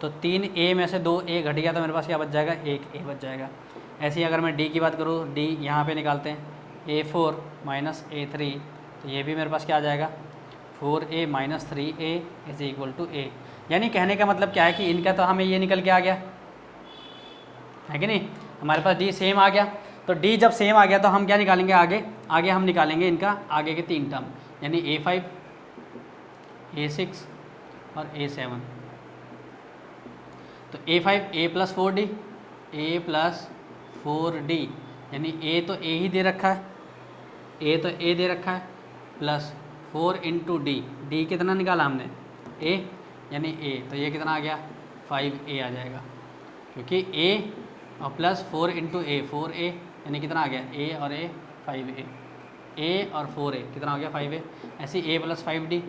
तो 3A में से 2A घट गया तो मेरे पास क्या बच जाएगा, 1A बच जाएगा। ऐसे ही अगर मैं D की बात करूँ, D यहाँ पे निकालते हैं, A4 माइनस A3, तो ये भी मेरे पास क्या आ जाएगा, 4A minus 3A is equal to A। यानी कहने का मतलब क्या है कि इनका तो हमें ये निकल के आ गया है कि नहीं, हमारे पास D सेम आ गया। तो D जब सेम आ गया तो हम क्या निकालेंगे, आगे हम निकालेंगे इनका आगे के 3 टर्म, यानी A5 A6 और A7। तो A5 A + 4D, A + 4D, यानी A तो A ही दे रखा है, A तो A दे रखा है, प्लस 4 इंटू D, D कितना निकाला हमने A, यानी A, तो ये कितना आ गया 5A आ जाएगा, क्योंकि A और प्लस 4 इंटू A 4A, यानी कितना आ गया A और A 5A, A और 4A कितना हो गया 5A। ऐसे A + 5D,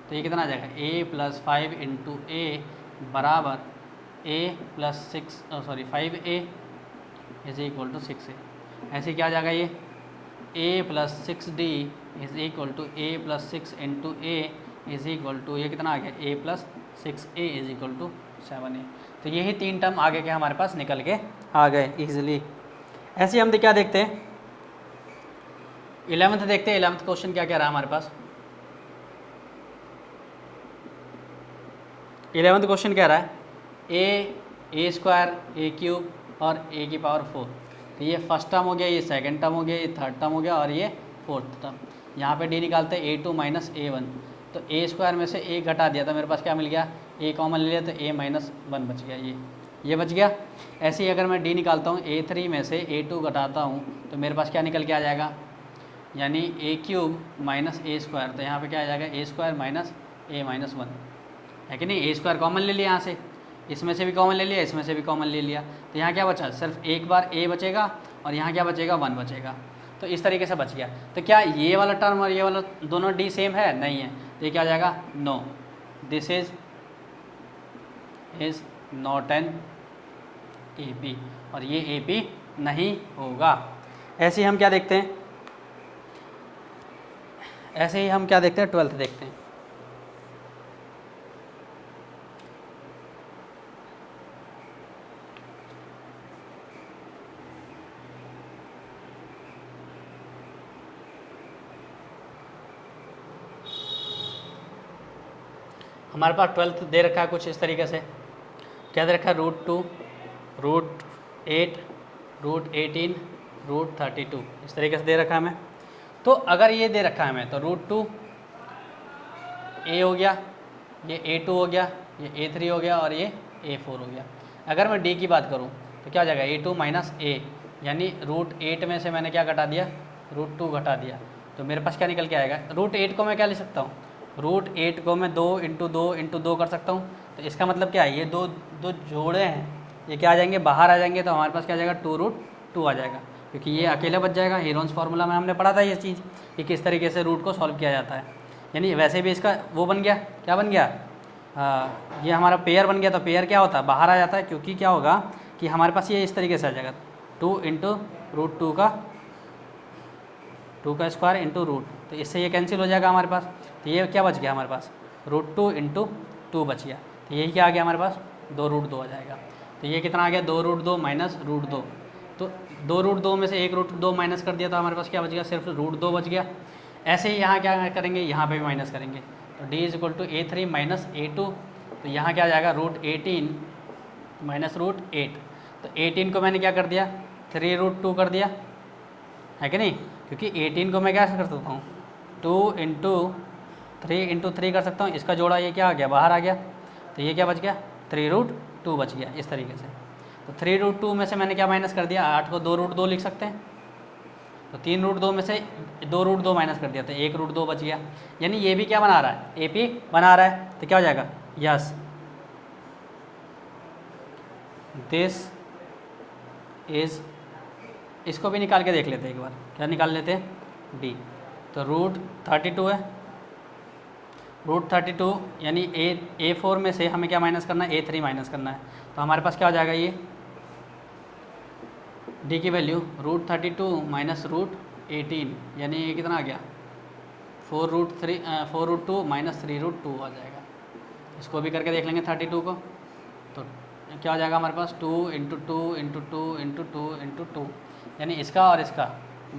तो ये कितना आ जाएगा A + 5 इंटू A बराबर A + 5A is equal to 6A। ऐसे क्या आ जाएगा, ये A + 6D is equal to A + 6 into A is equal to, ये कितना आ गया A + 6A is equal to 7A। तो यही 3 टर्म आगे के हमारे पास निकल के आ गए ईजिली। ऐसे हम क्या देखते हैं, 11th देखते हैं। 11th क्वेश्चन क्या कह रहा है हमारे पास, 11th क्वेश्चन कह रहा है A² A³ और A⁴। तो ये फर्स्ट टर्म हो गया, ये सेकंड टर्म हो गया, ये थर्ड टर्म हो गया और ये फोर्थ टर्म। यहाँ पे डी निकालते हैं A2 माइनस A1, तो ए स्क्वायर में से ए घटा दिया तो मेरे पास क्या मिल गया, ए कॉमन ले लिया तो A माइनस 1 बच गया, ये बच गया। ऐसे ही अगर मैं डी निकालता हूँ A3 में से A2 घटाता हूँ तो मेरे पास क्या निकल के आ जाएगा, यानी A³ माइनस ए स्क्वायर, तो यहाँ पे क्या आ जाएगा A square minus A minus 1, है कि नहीं। ए स्क्वायर कॉमन ले लिया यहाँ से, इसमें से भी कॉमन ले लिया, इसमें से भी कॉमन ले लिया, तो यहाँ क्या बचा, सिर्फ एक बार A बचेगा और यहाँ क्या बचेगा, 1 बचेगा। तो इस तरीके से बच गया। तो क्या ये वाला टर्म और ये वाला दोनों डी सेम है, नहीं है, तो ये क्या आ जाएगा, no, this is not an AP, और ये AP नहीं होगा। ऐसे ही हम क्या देखते हैं, ऐसे ही हम क्या देखते हैं, 12th देखते हैं। हमारे पास 12th दे रखा है कुछ इस तरीके से, क्या दे रखा है, √2, √8, √18, √32, इस तरीके से दे रखा है हमें। तो अगर ये दे रखा है हमें तो √2 A हो गया, ये A2 हो गया, ये A3 हो गया और ये A4 हो गया। अगर मैं D की बात करूँ तो क्या हो जाएगा, A2 माइनस A, यानी √8 में से मैंने क्या घटा दिया, √2 घटा दिया, तो मेरे पास क्या निकल के आएगा। √8 को मैं क्या ले सकता हूँ, √8 को मैं 2 × 2 × 2 कर सकता हूँ। तो इसका मतलब क्या है, ये दो जोड़े हैं, ये क्या आ जाएंगे, बाहर आ जाएंगे, तो हमारे पास क्या आ जाएगा, 2√2 आ जाएगा, क्योंकि ये अकेला बच जाएगा। हेरोन्स फार्मूला में हमने पढ़ा था ये चीज़ कि किस तरीके से रूट को सॉल्व किया जाता है। यानी वैसे भी इसका वो बन गया, क्या बन गया, ये हमारा पेयर बन गया। तो पेयर क्या होता है, बाहर आ जाता है, क्योंकि क्या होगा कि हमारे पास ये इस तरीके से आ जाएगा, 2 × √2 का 2 का स्क्वायर इंटू रूट, तो इससे ये कैंसिल हो जाएगा हमारे पास। तो ये क्या बच गया हमारे पास, √2 × 2 बच गया। तो यही क्या आ गया हमारे पास, 2√2 आ जाएगा। तो ये कितना आ गया, 2√2 माइनस √2, तो 2√2 में से 1√2 माइनस कर दिया तो हमारे पास क्या बच गया, सिर्फ √2 बच गया। ऐसे ही यहाँ क्या करेंगे, यहाँ पे भी माइनस करेंगे, तो D = A3 माइनस A2, तो यहाँ क्या आ जाएगा, √18 माइनस √8, तो 18 को मैंने क्या कर दिया, 3√2 कर दिया, है कि नहीं, क्योंकि 18 को मैं क्या कर सकता हूँ, 2 × 3 × 3 कर सकता हूँ, इसका जोड़ा ये क्या आ गया, बाहर आ गया, तो ये क्या बच गया, 3√2 बच गया इस तरीके से। तो 3√2 में से मैंने क्या माइनस कर दिया, 8 को 2√2 लिख सकते हैं, तो 3√2 में से 2√2 माइनस कर दिया तो 1√2 बच गया। यानी ये भी क्या बना रहा है, AP बना रहा है, तो क्या हो जाएगा, यस दिस इज, इसको भी निकाल के देख लेते हैं एक बार, क्या निकाल लेते हैं, D, तो √32 है, √32 यानी A4 में से हमें क्या माइनस करना है, A3 माइनस करना है, तो हमारे पास क्या हो जाएगा, ये D की वैल्यू √32 माइनस √18, यानी ये कितना आ गया, 4√2 माइनस 3√2 आ जाएगा। इसको भी करके देख लेंगे 32 को, तो क्या हो जाएगा हमारे पास, 2 × 2 × 2 × 2 × 2, यानी इसका और इसका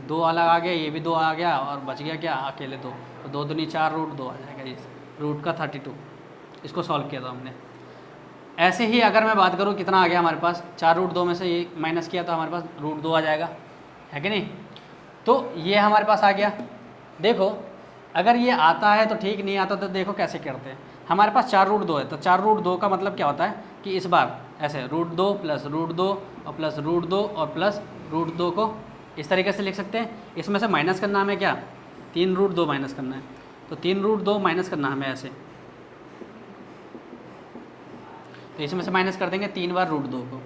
2 अलग आ गया, ये भी 2 आ गया और बच गया क्या, अकेले 2, तो 2 दूनी 4 √2 आ जाएगा इस रूट का 32। इसको सॉल्व किया था हमने। ऐसे ही अगर मैं बात करूँ कितना आ गया हमारे पास, 4√2 में से ये माइनस किया तो हमारे पास √2 आ जाएगा, है कि नहीं। तो ये हमारे पास आ गया। देखो अगर ये आता है तो ठीक, नहीं आता तो देखो कैसे करते हैं। हमारे पास 4√2 है, तो 4√2 का मतलब क्या होता है कि इस बार ऐसे √2 प्लस √2 और प्लस √2 और प्लस √2 को इस तरीके से लिख सकते हैं। इसमें से माइनस करना हमें क्या, 3√2 माइनस करना है, तो 3√2 माइनस करना हमें ऐसे, तो इसमें से माइनस कर देंगे 3 बार √2 को,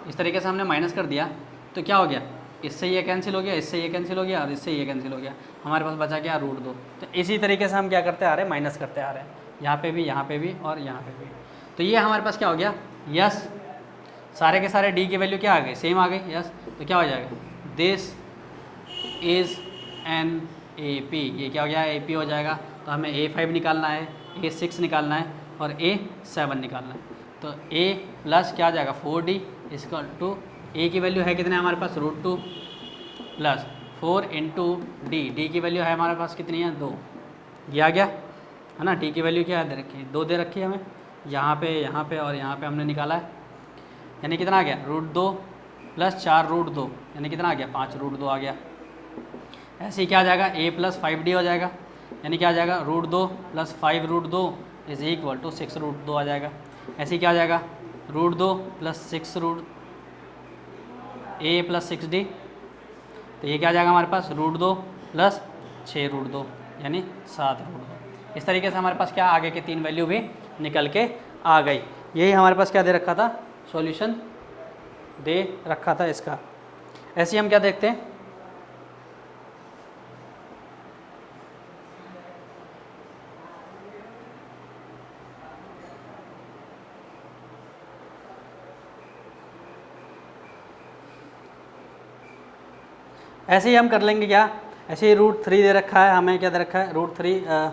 इस तरीके से हमने माइनस कर दिया। तो क्या हो गया, इससे ये कैंसिल हो गया, इससे ये कैंसिल हो गया और इससे ये कैंसिल हो गया, हमारे पास बचा क्या, √2। तो इसी तरीके से हम क्या करते आ रहे हैं, माइनस करते आ रहे हैं, यहाँ पे भी, यहाँ पे भी और यहाँ पे भी। तो ये हमारे पास क्या हो गया, यस सारे के सारे D की वैल्यू क्या आ गई, सेम आ गई, यस। तो क्या हो जाएगा, दिस इज़ एन AP, ये क्या हो गया, AP हो जाएगा। तो हमें A5 निकालना है, A6 निकालना है और A7 निकालना है। तो A प्लस क्या आ जाएगा, 4D = A की वैल्यू है कितने हमारे पास, √2 प्लस 4 × D की वैल्यू है हमारे पास कितनी है, 2, ये आ गया, है ना। D की वैल्यू क्या दे रखी है, 2 दे रखी है हमें, यहाँ पे और यहाँ पे हमने निकाला है, यानी कितना आ गया, √2 प्लस 4√2, यानी कितना आ गया, 5√2 आ गया। ऐसे ही क्या आ जाएगा, a प्लस 5d हो जाएगा, यानी क्या आ जाएगा, √2 प्लस 5√2 इज इक्वल टू 6√2 आ जाएगा। ऐसे ही क्या आ जाएगा, √2 प्लस 6√a प्लस 6d, तो ये क्या आ जाएगा हमारे पास, √2 प्लस 6√2 यानी 7√2। इस तरीके से हमारे पास क्या आगे के 3 वैल्यू भी निकल के आ गई। यही हमारे पास क्या दे रखा था, सॉल्यूशन दे रखा था इसका। ऐसे ही हम क्या देखते हैं, ऐसे ही हम कर लेंगे क्या, ऐसे ही √3 दे रखा है हमें, क्या दे रखा है, √3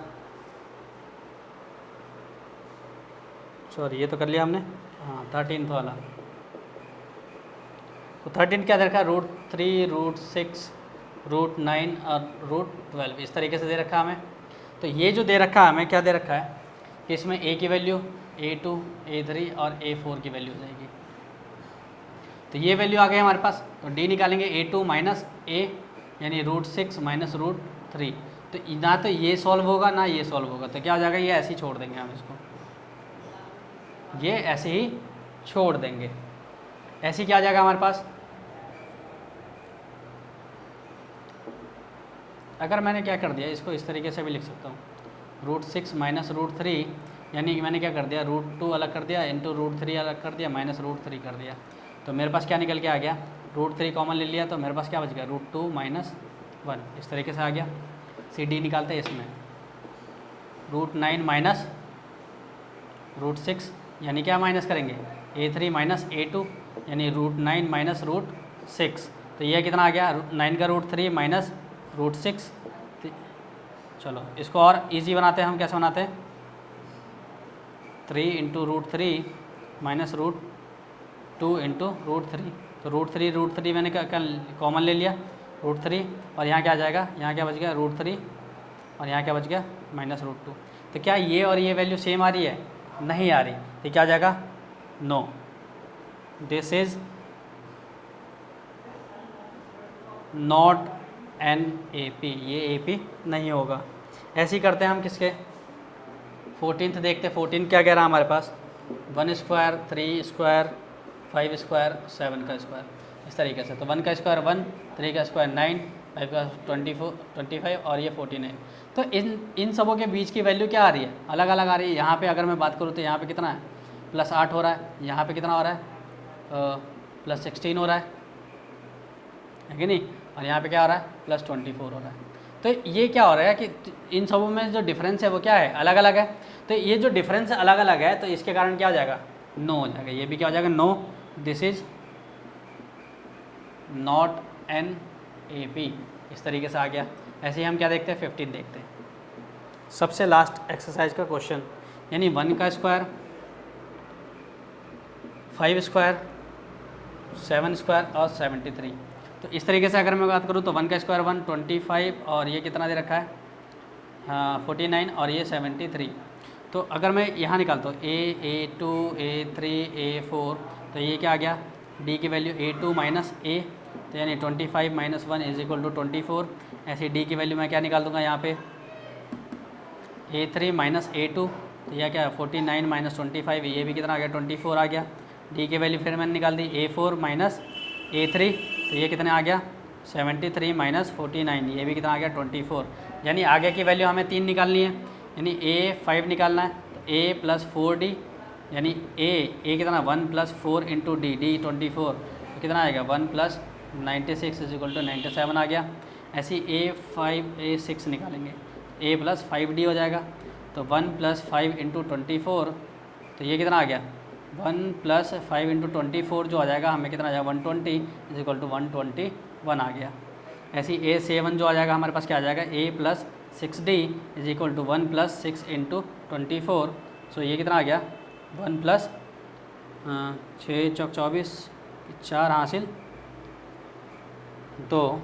सॉरी ये तो कर लिया हमने, हाँ 13th वाला, तो 13 क्या दे रखा है, √3 √6 √9 और √12 इस तरीके से दे रखा है हमें। तो ये जो दे रखा है हमें, क्या दे रखा है कि इसमें a की वैल्यू a2 a3 और a4 की वैल्यू जाएगी। तो ये वैल्यू आ गई हमारे पास, तो d निकालेंगे a2 माइनस a यानी √6 माइनस √3। तो ना तो ये सॉल्व होगा ना ये सॉल्व होगा, तो क्या हो जाएगा, ये ऐसे ही छोड़ देंगे हम इसको, ये ऐसे ही छोड़ देंगे। ऐसे ही क्या आ जाएगा हमारे पास, अगर मैंने क्या कर दिया, इसको इस तरीके से भी लिख सकता हूँ, √6 माइनस √3 यानी कि मैंने क्या कर दिया, √2 अलग कर दिया इंटू √3 अलग कर दिया माइनस √3 कर दिया, तो मेरे पास क्या निकल के आ गया, √3 कॉमन ले लिया तो मेरे पास क्या बच गया, √2 माइनस 1 इस तरीके से आ गया। CD निकालते हैं इसमें, √9 माइनस √6 यानी क्या माइनस करेंगे, a3 माइनस a2 यानी √9 माइनस √6, तो यह कितना आ गया, 9 का √3 माइनस √6। चलो इसको और इजी बनाते हैं हम, कैसे बनाते हैं, 3 इंटू √3 माइनस √2 इंटू √3, तो √3 मैंने क्या कॉमन ले लिया, √3 और यहाँ क्या आ जाएगा, यहाँ क्या बच गया, √3 और यहाँ क्या बच गया, माइनस √2। तो क्या ये और ये वैल्यू सेम आ रही है, नहीं आ रही, तो क्या आ जाएगा, no, this is not an AP, ये AP नहीं होगा। ऐसे ही करते हैं हम किसके, 14th देखते हैं, 14 क्या कह रहा है हमारे पास, 1 स्क्वायर 3 स्क्वायर 5 स्क्वायर 7 का स्क्वायर इस तरीके से। तो 1 का स्क्वायर 1, 3 का स्क्वायर 9, 5 का 25 और ये 49। तो इन सबों के बीच की वैल्यू क्या आ रही है, अलग अलग आ रही है। यहाँ पे अगर मैं बात करूँ तो यहाँ पे कितना है, +8 हो रहा है, यहाँ पे कितना हो रहा है, +16 हो रहा है कि नहीं, और यहाँ पे क्या हो रहा है, +24 हो रहा है। तो ये क्या हो रहा है कि इन सबों में जो डिफरेंस है वो क्या है, अलग अलग है। तो ये जो डिफरेंस अलग अलग है, तो इसके कारण क्या हो जाएगा, नो हो जाएगा। ये भी क्या हो जाएगा, no, this is not an AP, इस तरीके से आ गया। ऐसे ही हम क्या देखते हैं, 15 देखते हैं, सबसे लास्ट एक्सरसाइज का क्वेश्चन, यानी 1 का स्क्वायर 5 स्क्वायर 7 स्क्वायर और 73। तो इस तरीके से अगर मैं बात करूँ तो 1 का स्क्वायर 1, 25 और ये कितना दे रखा है, 49 और ये 73। तो अगर मैं यहाँ निकालता हूँ A2 A3 A4, तो ये क्या आ गया, D की वैल्यू A2 माइनस A, तो यानी 25 माइनस 1 इज इक्वल टू 24। ऐसे D की वैल्यू मैं क्या निकाल दूँगा यहाँ पे, A3 माइनस A2, तो यह क्या है 49 माइनस 25, ये भी कितना आ गया 24 आ गया। D की वैल्यू फिर मैंने निकाल दी A4 माइनस A3, तो ये कितने आ गया 73 माइनस 49, ये भी कितना आ गया 24। यानी आगे की वैल्यू हमें 3 निकालनी है, यानी A5 निकालना है, तो A प्लस 4D यानी A कितना 1 प्लस 4 इंटू D 24, तो कितना आएगा 1 प्लस 96 इज इक्वल टू 97 आ गया। ऐसे ही A6 निकालेंगे, A प्लस 5D हो जाएगा, तो 1 प्लस 5 इंटू 24, तो ये कितना आ गया 1 प्लस 5 इंटू 24 जो आ जाएगा हमें कितना आ जाएगा 120 इज इक्वल टू 121 आ गया। ऐसे ही A7 जो आ जाएगा हमारे पास क्या आ जाएगा A plus 6D is equal to 1 plus 6 into 24, so ये कितना आ गया 1 प्लस 6 चौक 24 4 हासिल 2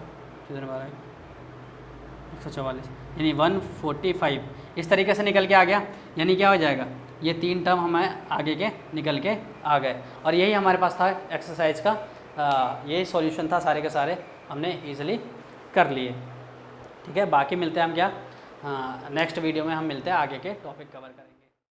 144 यानी 145 इस तरीके से निकल के आ गया। यानी क्या हो जाएगा, ये 3 टर्म हमें आगे के निकल के आ गए, और यही हमारे पास था एक्सरसाइज का, यही सॉल्यूशन था, सारे के सारे हमने इजीली कर लिए। ठीक है, बाकी मिलते हैं हम क्या, हाँ नेक्स्ट वीडियो में हम मिलते हैं, आगे के टॉपिक कवर करें।